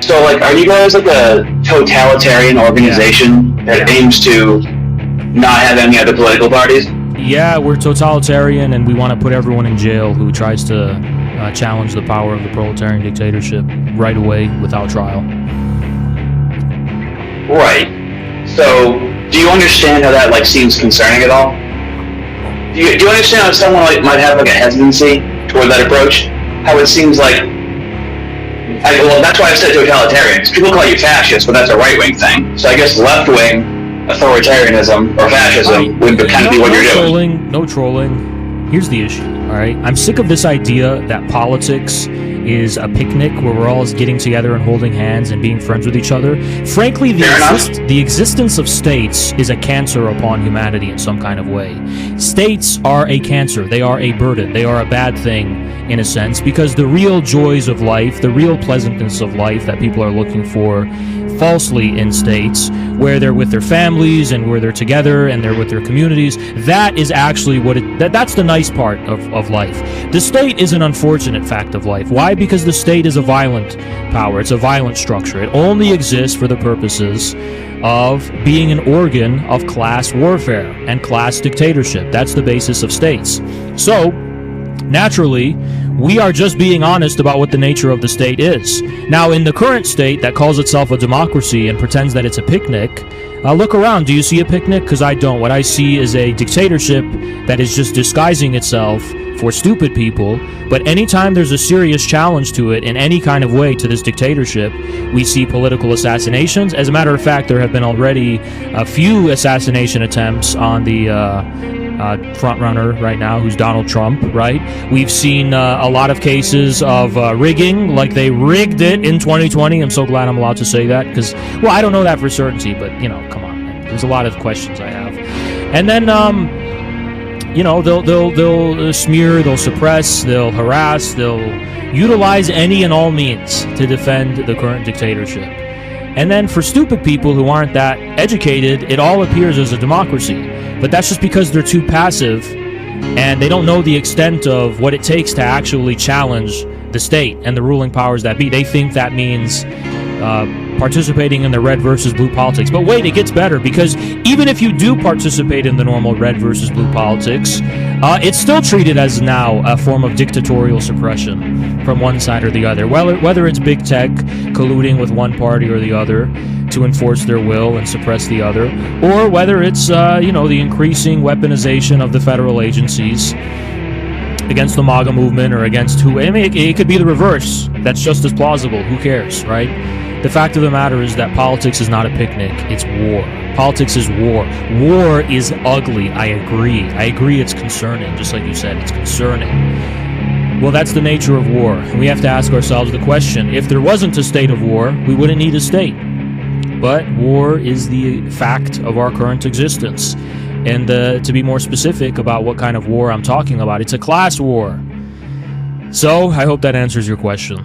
So, like, are you guys like a totalitarian organization that aims to not have any other political parties? Yeah, we're totalitarian, and we want to put everyone in jail who tries to challenge the power of the proletarian dictatorship right away without trial. Right. So, do you understand how that like seems concerning at all? Do you understand how someone might have like a hesitancy toward that approach? How it seems like, well, that's why I said totalitarian. Because people call you fascist, but that's a right-wing thing. So I guess left-wing authoritarianism or fascism would kind of be what you're doing. No trolling. Here's the issue, all right? I'm sick of this idea that politics is a picnic where we're all getting together and holding hands and being friends with each other. Frankly, the existence of states is a cancer upon humanity in some kind of way. States are a cancer. They are a burden. They are a bad thing in a sense, because the real joys of life, the real pleasantness of life that people are looking for falsely in states, where they're with their families and where they're together and they're with their communities, that is actually what that's the nice part of life. The state is an unfortunate fact of life. Why? Because the state is a violent power. It's a violent structure. It only exists for the purposes of being an organ of class warfare and class dictatorship. That's the basis of states. So, naturally, we are just being honest about what the nature of the state is. Now, in the current state that calls itself a democracy and pretends that it's a picnic, look around. Do you see a picnic? Because I don't. What I see is a dictatorship that is just disguising itself for stupid people. But anytime there's a serious challenge to it in any kind of way to this dictatorship, we see political assassinations. As a matter of fact, there have been already a few assassination attempts on the front runner right now, who's Donald Trump, right? We've seen a lot of cases of rigging, like they rigged it in 2020. I'm so glad I'm allowed to say that, because, well, I don't know that for certainty, but, you know, come on, man. There's a lot of questions I have. And then, you know, they'll smear, they'll suppress, they'll harass, they'll utilize any and all means to defend the current dictatorship. And then for stupid people who aren't that educated, it all appears as a democracy. But that's just because they're too passive and they don't know the extent of what it takes to actually challenge the state and the ruling powers that be. They think that means participating in the red versus blue politics. But wait, it gets better, because even if you do participate in the normal red versus blue politics, it's still treated as now a form of dictatorial suppression from one side or the other. Whether it's big tech colluding with one party or the other to enforce their will and suppress the other, or whether it's you know, the increasing weaponization of the federal agencies against the MAGA movement or against who. I mean, it could be the reverse. That's just as plausible. Who cares, right? The fact of the matter is that politics is not a picnic. It's war. Politics is war. War is ugly. I agree. I agree it's concerning. Just like you said, it's concerning. Well, that's the nature of war. And we have to ask ourselves the question, if there wasn't a state of war, we wouldn't need a state. But war is the fact of our current existence. And to be more specific about what kind of war I'm talking about, it's a class war. So, I hope that answers your question.